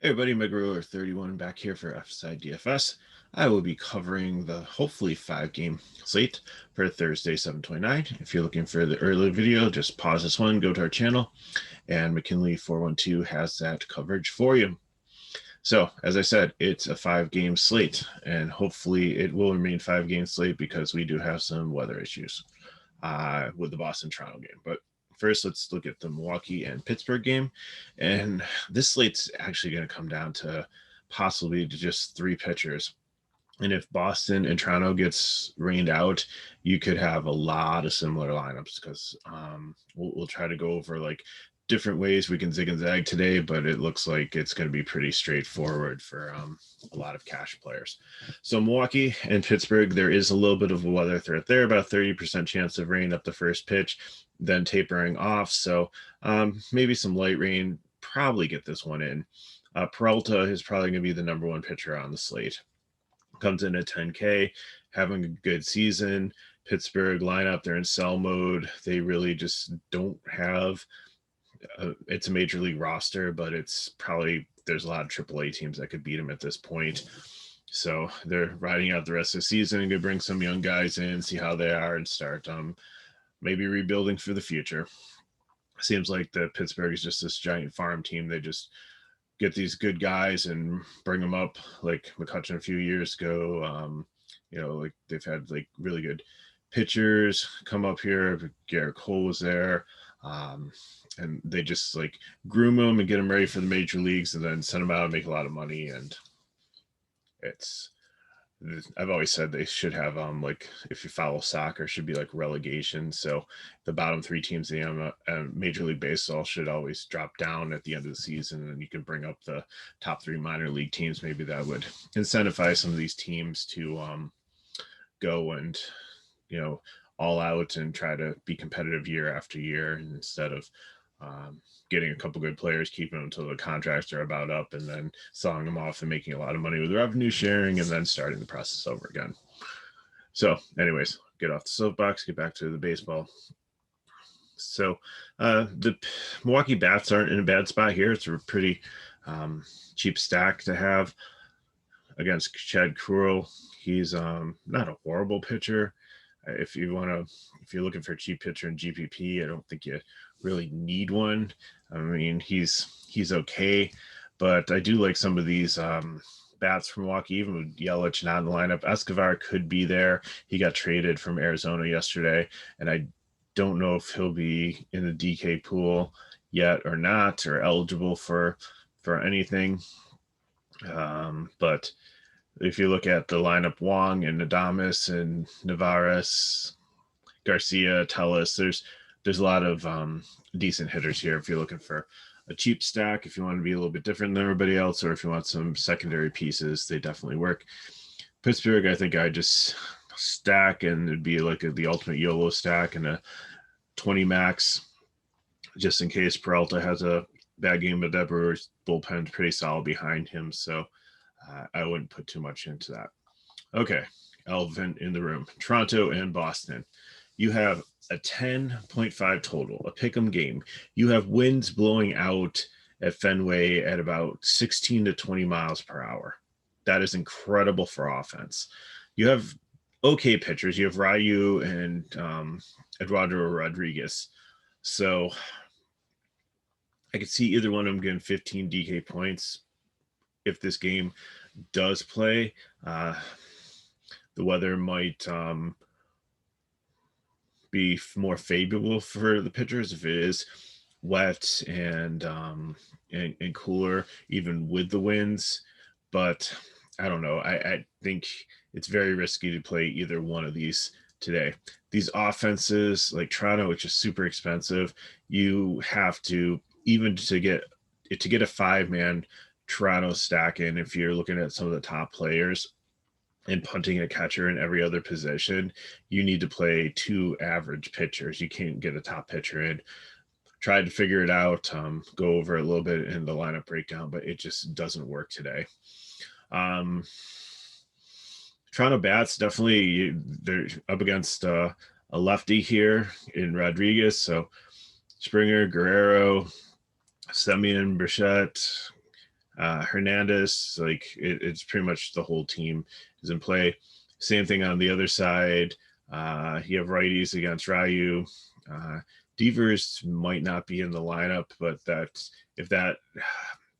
Hey everybody, MegaRuler31 back here for FSI DFS. I will be covering the hopefully 5-game slate for Thursday, 7/29. If you're looking for the early video, just pause this one, go to our channel, and McKinley412 has that coverage for you. So, as I said, it's a 5-game slate, and hopefully it will remain 5-game slate because we do have some weather issues with the Boston-Toronto game. But first, let's look at the Milwaukee and Pittsburgh game. And this slate's actually going to come down to possibly to just 3 pitchers. And if Boston and Toronto gets rained out, you could have a lot of similar lineups because we'll try to go over like different ways we can zig and zag today, but it looks like it's going to be pretty straightforward for a lot of cash players. So Milwaukee and Pittsburgh, there is a little bit of a weather threat there, about 30% chance of rain up the first pitch, then tapering off. So maybe some light rain, probably get this one in. Peralta is probably going to be the number 1 pitcher on the slate. Comes in at 10K, having a good season. Pittsburgh lineup, they're in sell mode. They really just don't have it's a major league roster, but it's probably there's a lot of AAA teams that could beat them at this point. So they're riding out the rest of the season and gonna bring some young guys in, see how they are, and start maybe rebuilding for the future. Seems like the Pittsburgh is just this giant farm team. They just get these good guys and bring them up like McCutcheon a few years ago. Like they've had like really good pitchers come up here. Garrett Cole was there. And they just like groom them and get them ready for the major leagues and then send them out and make a lot of money. And I've always said they should have like if you follow soccer, should be like relegation. So the bottom 3 teams in the Major League Baseball should always drop down at the end of the season, and you can bring up the top 3 minor league teams. Maybe that would incentivize some of these teams to go and all out and try to be competitive year after year instead of getting a couple good players, keeping them until the contracts are about up, and then selling them off and making a lot of money with revenue sharing, and then starting the process over again. So, anyways, get off the soapbox, get back to the baseball. So, the Milwaukee Bats aren't in a bad spot here. It's a pretty cheap stack to have against Chad Krul. He's not a horrible pitcher. If you're looking for a cheap pitcher in GPP, I don't think you really need one. I mean, he's okay, but I do like some of these bats from Milwaukee, even with Yelich not in the lineup. Escobar could be there. He got traded from Arizona yesterday, and I don't know if he'll be in the DK pool yet or not, or eligible for anything. But if you look at the lineup, Wong and Nadames and Navarez, Garcia, Tellis, there's a lot of decent hitters here if you're looking for a cheap stack, if you want to be a little bit different than everybody else, or if you want some secondary pieces, they definitely work. Pittsburgh, I think I just stack, and it'd be like the ultimate YOLO stack and a 20 max, just in case Peralta has a bad game, but that Brewers bullpen's pretty solid behind him, so I wouldn't put too much into that. Okay, elephant in the room. Toronto and Boston. You have a 10.5 total, a pick'em game. You have winds blowing out at Fenway at about 16 to 20 miles per hour. That is incredible for offense. You have okay pitchers. You have Ryu and Eduardo Rodriguez. So I could see either one of them getting 15 DK points if this game does play. The weather might be more favorable for the pitchers if it is wet and cooler, even with the winds. But I don't know. I think it's very risky to play either one of these today. These offenses, like Toronto, which is super expensive, you have to, even to get a 5-man Toronto stack in, if you're looking at some of the top players and punting a catcher in every other position, you need to play 2 average pitchers. You can't get a top pitcher in. Tried to figure it out, go over it a little bit in the lineup breakdown, but it just doesn't work today. Toronto bats, definitely they're up against a lefty here in Rodriguez. So Springer, Guerrero, Semien, Bichette, Hernandez, like it's pretty much the whole team is in play. Same thing on the other side. You have righties against Ryu. Devers might not be in the lineup, but if that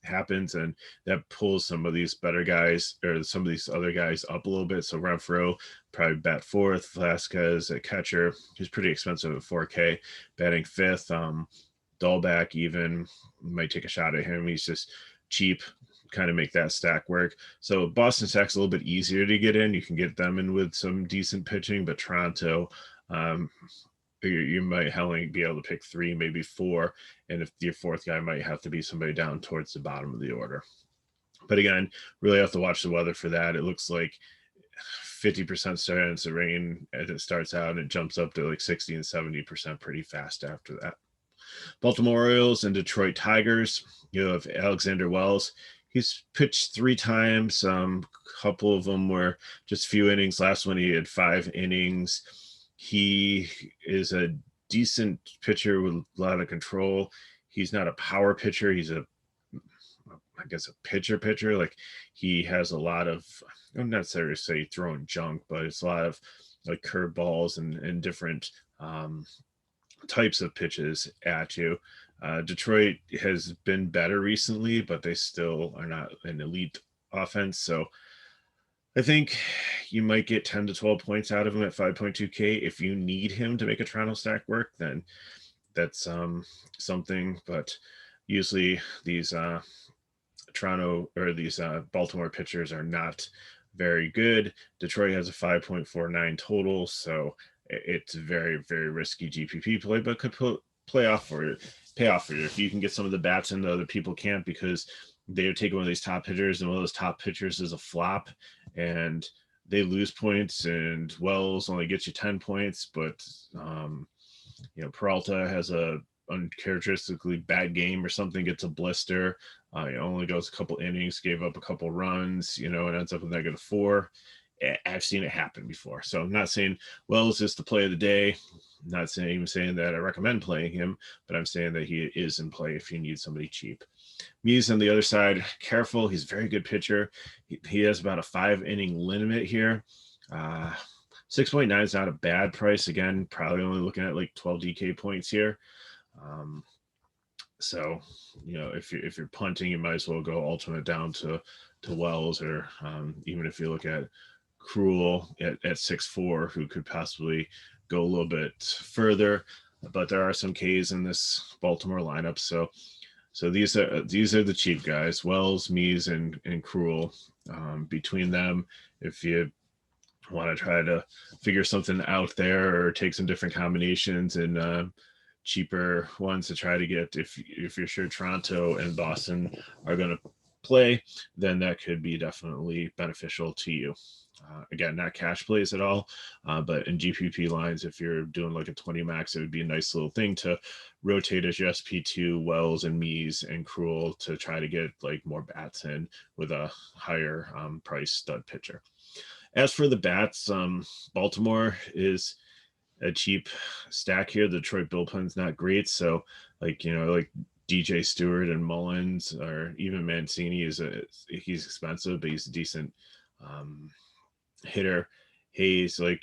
happens and that pulls some of these better guys or some of these other guys up a little bit. So Renfroe probably bat fourth, Vasquez at catcher, who's pretty expensive at 4K, batting fifth. Dahlback even might take a shot at him. He's just cheap, kind of make that stack work. So Boston stack's a little bit easier to get in. You can get them in with some decent pitching, but Toronto, you might only be able to pick 3, maybe 4. And if your fourth guy might have to be somebody down towards the bottom of the order. But again, really have to watch the weather for that. It looks like 50% chance of rain as it starts out, and it jumps up to like 60 and 70% pretty fast after that. Baltimore Orioles and Detroit Tigers. You have Alexander Wells. He's pitched 3 times. A couple of them were just few innings. Last one he had 5 innings. He is a decent pitcher with a lot of control. He's not a power pitcher. He's a pitcher. Like he has a lot of, I don't necessarily say throwing junk, but it's a lot of like curveballs and different types of pitches at you. Detroit has been better recently, but they still are not an elite offense. So I think you might get 10 to 12 points out of him at 5.2K. If you need him to make a Toronto stack work, then that's something. But usually these Baltimore pitchers are not very good. Detroit has a 5.49 total, so it's very, very risky GPP play, but could pay off for you if you can get some of the bats in that other people can't, because they take one of these top pitchers and one of those top pitchers is a flop and they lose points, and Wells only gets you 10 points, but Peralta has a uncharacteristically bad game or something, gets a blister, only goes a couple innings, gave up a couple runs, and ends up with -4. I've seen it happen before. So I'm not saying Wells is the play of the day. I'm not even saying that I recommend playing him, but I'm saying that he is in play if you need somebody cheap. Mees on the other side, careful. He's a very good pitcher. He has about a 5-inning limit here. 6.9 is not a bad price. Again, probably only looking at like 12 DK points here. So, if you're punting, you might as well go ultimate down to Wells, or even if you look at Cruel at 6.4, who could possibly go a little bit further. But there are some Ks in this Baltimore lineup. So these are the cheap guys: Wells, Mees, and Cruel. Between them, if you want to try to figure something out there or take some different combinations and cheaper ones to try to get, if you're sure Toronto and Boston are going to play, then that could be definitely beneficial to you. Again, not cash plays at all, but in GPP lines, if you're doing like a 20 max, it would be a nice little thing to rotate as your SP2 Wells and Mees and Cruel to try to get like more bats in with a higher price stud pitcher. As for the bats, Baltimore is a cheap stack here. The Detroit bullpen's not great, so like DJ Stewart and Mullins, or even Mancini he's expensive, but he's a decent hitter. Hayes, so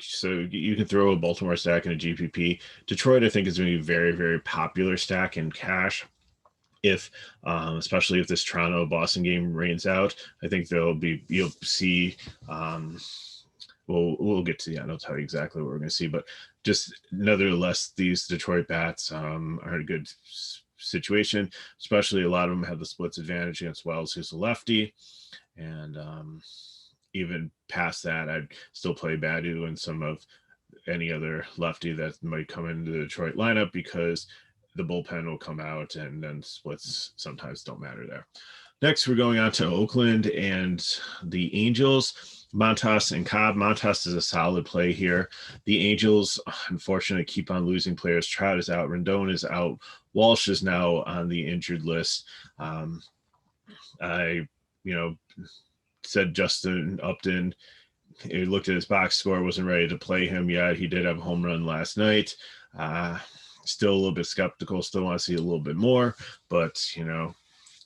you can throw a Baltimore stack in a GPP. Detroit, I think, is going to be a very, very popular stack in cash. Especially if this Toronto Boston game rains out, I think you'll see. We'll get to the end. I'll tell you exactly what we're going to see, but just nevertheless, these Detroit bats are in a good situation. Especially a lot of them have the splits advantage against Wells, who's a lefty, and even past that, I'd still play Badu and some of any other lefty that might come into the Detroit lineup, because the bullpen will come out and then splits sometimes don't matter there. Next, we're going on to Oakland and the Angels. Montas and Cobb. Montas is a solid play here. The Angels, unfortunately, keep on losing players. Trout is out. Rendon is out. Walsh is now on the injured list. I said Justin Upton. He looked at his box score, wasn't ready to play him yet. He did have a home run last night. Still a little bit skeptical. Still want to see a little bit more, but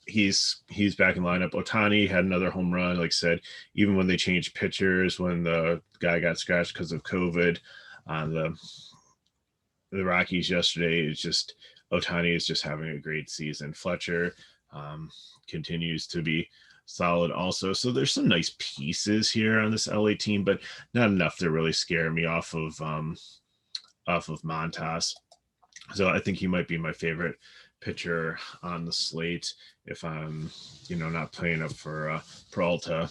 he's back in lineup. Ohtani had another home run. Like I said, even when they changed pitchers, when the guy got scratched because of COVID on the Rockies yesterday, it's just Ohtani is just having a great season. Fletcher continues to be solid also. So there's some nice pieces here on this LA team, but not enough to really scare me off of Montas. So I think he might be my favorite pitcher on the slate if I'm, not playing up for Peralta.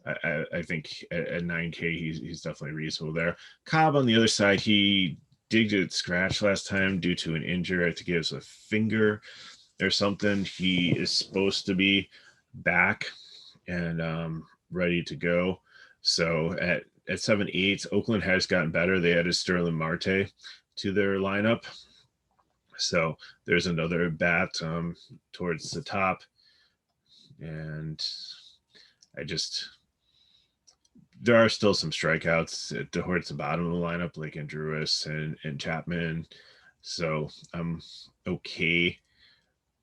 I think at 9K he's definitely reasonable there. Cobb on the other side, he did get scratched last time due to an injury. I think he has a finger or something. He is supposed to be back and ready to go. So at 7-8, Oakland has gotten better. They added Sterling Marte to their lineup. So there's another bat towards the top. And there are still some strikeouts towards the bottom of the lineup, like Andrews and Chapman. So I'm okay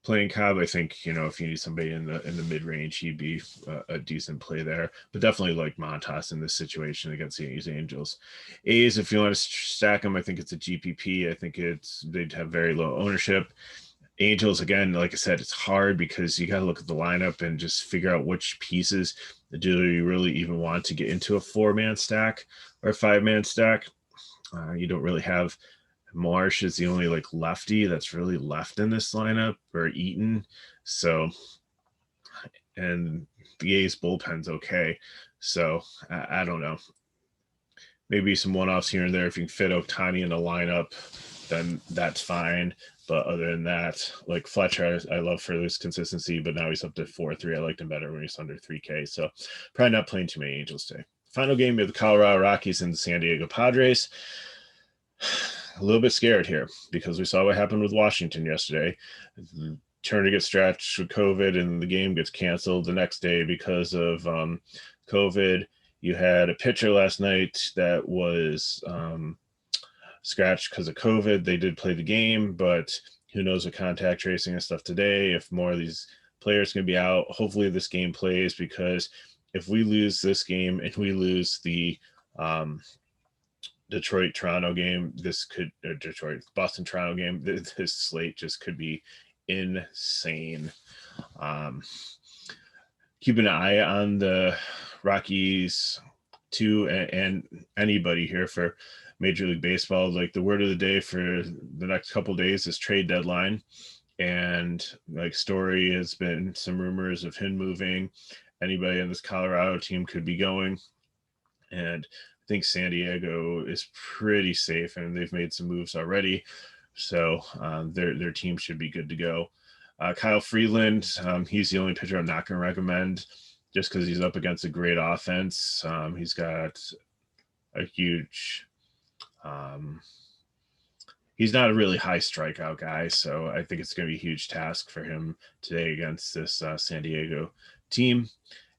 playing Cobb. I think, if you need somebody in the mid range, he'd be a decent play there. But definitely like Montas in this situation against the Angels. A's, if you want to stack them, I think it's a GPP. I think they'd have very low ownership. Angels, again, like I said, it's hard because you got to look at the lineup and just figure out which pieces do you really even want to get into a 4-man stack or a 5-man stack. You don't really have Marsh is the only like lefty that's really left in this lineup, or Eaton. So, and the A's bullpen's okay. So I don't know. Maybe some one-offs here and there. If you can fit Ohtani in the lineup, then that's fine. But other than that, like Fletcher, I love for this consistency, but now he's up to 4-3. I liked him better when he's under 3K. So probably not playing too many Angels today. Final game of the Colorado Rockies and the San Diego Padres. A little bit scared here because we saw what happened with Washington yesterday. Turner gets stretched with COVID and the game gets canceled the next day because of COVID. You had a pitcher last night that was scratched because of COVID. They did play the game, but who knows with contact tracing and stuff today, if more of these players can be out. Hopefully this game plays, because if we lose this game and we lose the Detroit-Toronto game, Boston-Toronto game, this slate just could be insane. Keep an eye on the Rockies too, and anybody here for Major League Baseball. Like, the word of the day for the next couple of days is trade deadline, and like Story has been some rumors of him moving. Anybody in this Colorado team could be going, and I think San Diego is pretty safe, and they've made some moves already, so their team should be good to go. Kyle Freeland, he's the only pitcher I'm not going to recommend, just because he's up against a great offense. He's got a huge he's not a really high strikeout guy, so I think it's going to be a huge task for him today against this San Diego team.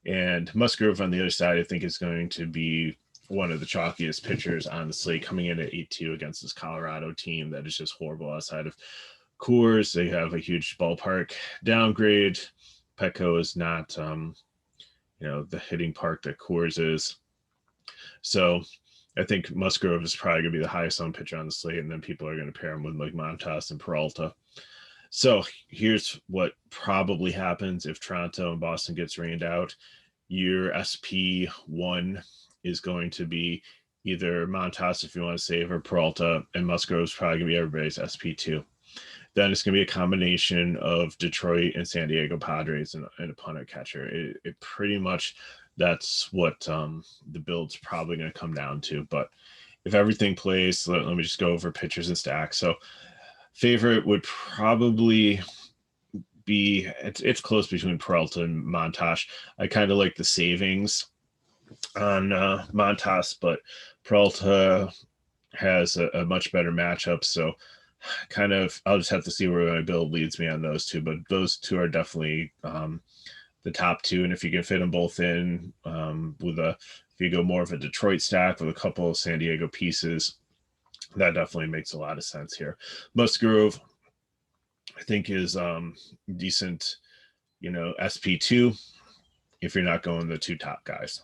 And Musgrove on the other side, I think, is going to be one of the chalkiest pitchers on the slate, coming in at 8-2 against this Colorado team that is just horrible outside of Coors. They have a huge ballpark downgrade. Petco is not, the hitting park that Coors is. So I think Musgrove is probably going to be the highest owned pitcher on the slate, and then people are going to pair him with like Montas and Peralta. So here's what probably happens if Toronto and Boston gets rained out. Your SP1 is going to be either Montas, if you want to save, or Peralta, and Musgrove's probably going to be everybody's SP2. Then it's going to be a combination of Detroit and San Diego Padres and a punter catcher. It pretty much, that's what the build's probably going to come down to. But if everything plays, let me just go over pitchers and stacks. So favorite would probably be, it's close between Peralta and Montas. I kind of like the savings on Montas, but Peralta has a much better matchup. So I'll just have to see where my build leads me on those two, but those two are definitely the top two. And if you can fit them both in if you go more of a Detroit stack with a couple of San Diego pieces, that definitely makes a lot of sense here. Musgrove, I think is decent, SP2 if you're not going the two top guys.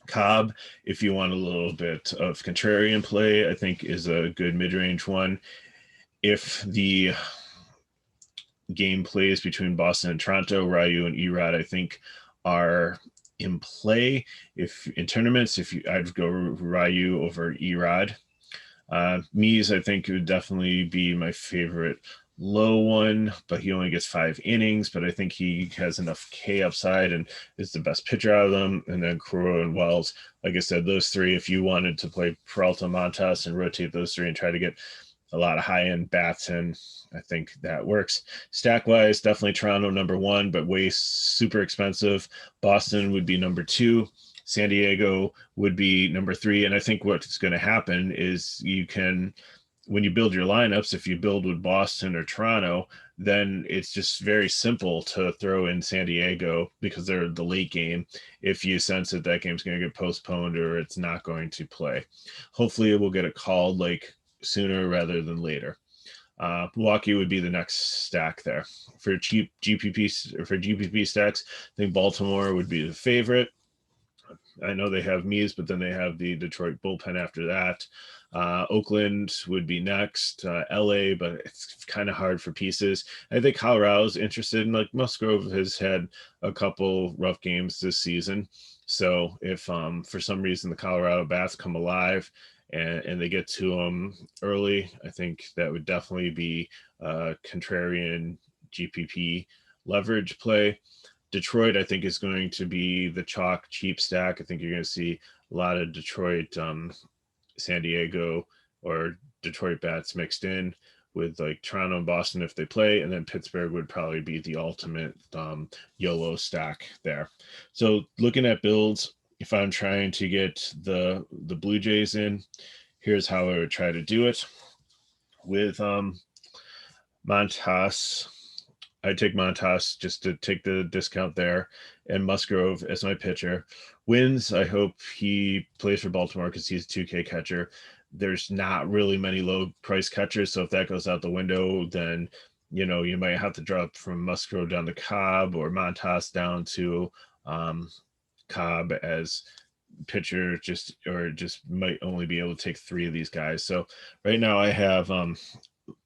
Cobb, if you want a little bit of contrarian play, I think is a good mid-range one. If the game plays between Boston and Toronto, Ryu and Erod, I think are in play. If in tournaments, I'd go Ryu over Erod. Mies, I think, would definitely be my favorite low one, but he only gets 5 innings. But I think he has enough K upside and is the best pitcher out of them. And then Crow and Wells, like I said, those three, if you wanted to play Peralta, Montas, and rotate those three and try to get a lot of high-end bats in, I think that works. Stack-wise, definitely Toronto number 1, but way super expensive. Boston would be number 2. San Diego would be number 3. And I think what's going to happen is you can, when you build your lineups, if you build with Boston or Toronto, then it's just very simple to throw in San Diego because they're the late game if you sense that that game's going to get postponed or it's not going to play. Hopefully it will get it called like sooner rather than later. Milwaukee would be the next stack there. For cheap GPP stacks, I think Baltimore would be the favorite. I know they have Mies, but then they have the Detroit bullpen after that. Oakland would be next. LA, but it's kind of hard for pieces. I think Colorado's interested in, like, Musgrove has had a couple rough games this season. So if for some reason the Colorado bats come alive and they get to them early, I think that would definitely be a contrarian GPP leverage play. Detroit, I think, is going to be the chalk cheap stack. I think you're going to see a lot of Detroit, San Diego, or Detroit bats mixed in with like Toronto and Boston if they play, and then Pittsburgh would probably be the ultimate YOLO stack there. So looking at builds, if I'm trying to get the Blue Jays in, here's how I would try to do it. With Montas, I'd take Montas just to take the discount there, and Musgrove as my pitcher. Wins, I hope he plays for Baltimore because he's a 2K catcher. There's not really many low price catchers, so if that goes out the window, then you might have to drop from Musgrove down to Cobb or Montas down to Cobb as pitcher, just might only be able to take 3 of these guys. So right now I have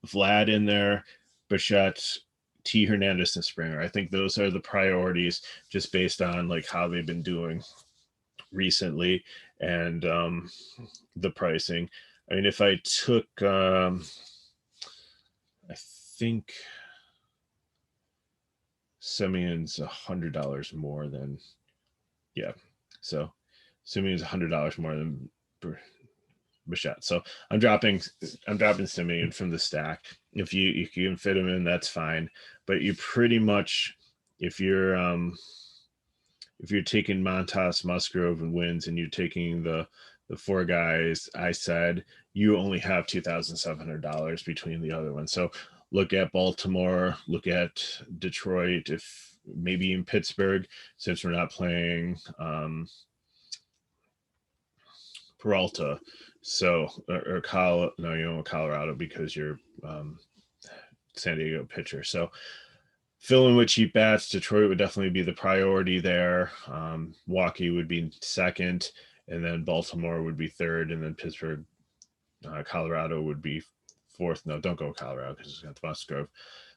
Vlad in there, Bichette, T. Hernandez, and Springer. I think those are the priorities just based on like how they've been doing recently and the pricing. I mean, if I took, I think Simeon's $100 more than, yeah. So Simeon's $100 more than Bichette. So I'm dropping Simeon from the stack. If you can fit him in, that's fine. But you pretty much, if you're taking Montas, Musgrove, and Wins, and you're taking the 4 guys I said, you only have $2,700 between the other ones. So look at Baltimore, look at Detroit, if maybe in Pittsburgh, since we're not playing Peralta. So, or no, you don't want Colorado because you're San Diego pitcher. So, fill in with cheap bats. Detroit would definitely be the priority there. Milwaukee would be second, and then Baltimore would be third, and then Pittsburgh, Colorado would be fourth. No, don't go Colorado because it's got the Musgrove.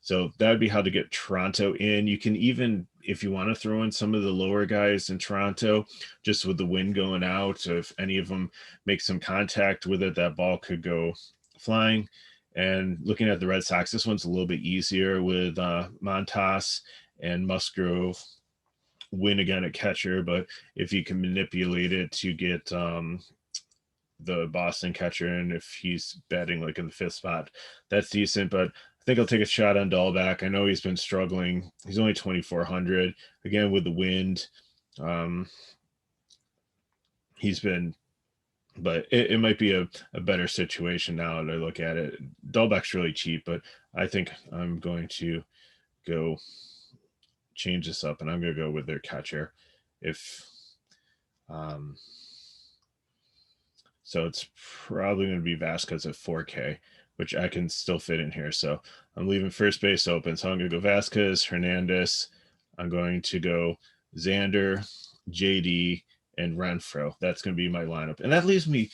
So that would be how to get Toronto in. You can even, if you want to throw in some of the lower guys in Toronto, just with the wind going out, if any of them make some contact with it, that ball could go flying. And looking at the Red Sox, this one's a little bit easier with Montas and Musgrove. Win again at catcher, but if you can manipulate it to get the Boston catcher in, if he's batting like in the 5th spot, that's decent. But I think I'll take a shot on Dahlback. I know he's been struggling. He's only 2,400 again with the wind. He's been, but it might be a better situation now that I look at it. Dahlback's really cheap, but I think I'm going to go change this up, and I'm going to go with their catcher. So it's probably going to be Vasquez at 4K, which I can still fit in here. So I'm leaving first base open. So I'm going to go Vasquez, Hernandez. I'm going to go Xander, JD, and Renfro. That's going to be my lineup. And that leaves me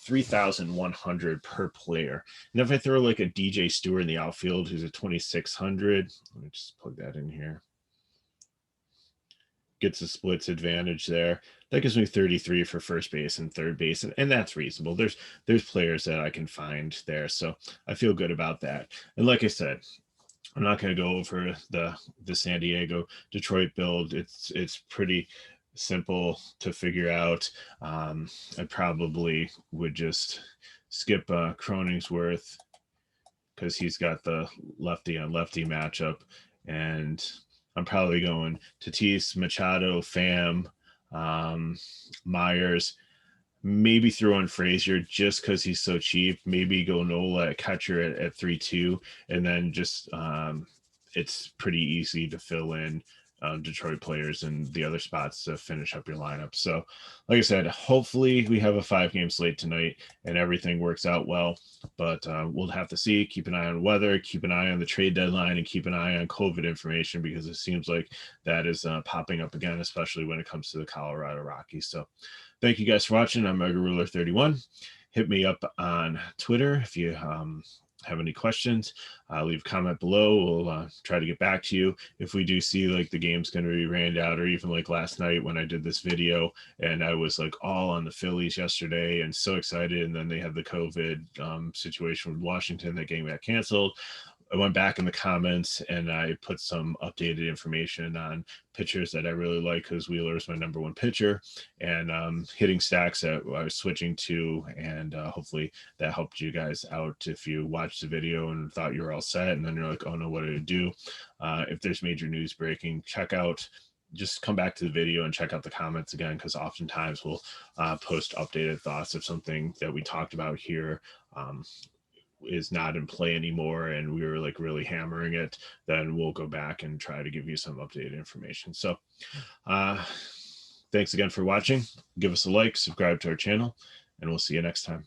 3,100 per player. And if I throw like a DJ Stewart in the outfield, who's a 2,600, let me just plug that in here. Gets a splits advantage there. That gives me 33 for first base and third base, and that's reasonable. There's players that I can find there, so I feel good about that. And like I said, I'm not going to go over the San Diego Detroit build. It's pretty simple to figure out. I probably would just skip Croningsworth because he's got the lefty on lefty matchup, and I'm probably going Tatis, Machado, Pham, Myers, maybe throw in Frazier just because he's so cheap. Maybe go Nola at catcher at 3-2, and then just it's pretty easy to fill in Detroit players and the other spots to finish up your lineup. So, like I said, hopefully we have a 5-game slate tonight and everything works out well. But we'll have to see. Keep an eye on weather, keep an eye on the trade deadline, and keep an eye on COVID information because it seems like that is popping up again, especially when it comes to the Colorado Rockies. So, thank you guys for watching. I'm Mega Ruler 31. Hit me up on Twitter if you have any questions. Leave a comment below. We'll try to get back to you if we do see like the game's going to be rained out, or even like last night when I did this video and I was like all on the Phillies yesterday and so excited, and then they had the COVID situation with Washington. That game got canceled. I went back in the comments and I put some updated information on pitchers that I really like because Wheeler is my #1 pitcher, and hitting stacks that I was switching to, and hopefully that helped you guys out if you watched the video and thought you were all set and then you're like, oh no, what did I do? If there's major news breaking, just come back to the video and check out the comments again, because oftentimes we'll post updated thoughts of something that we talked about here is not in play anymore and we were like really hammering it, then we'll go back and try to give you some updated information. So thanks again for watching. Give us a like, subscribe to our channel, and we'll see you next time.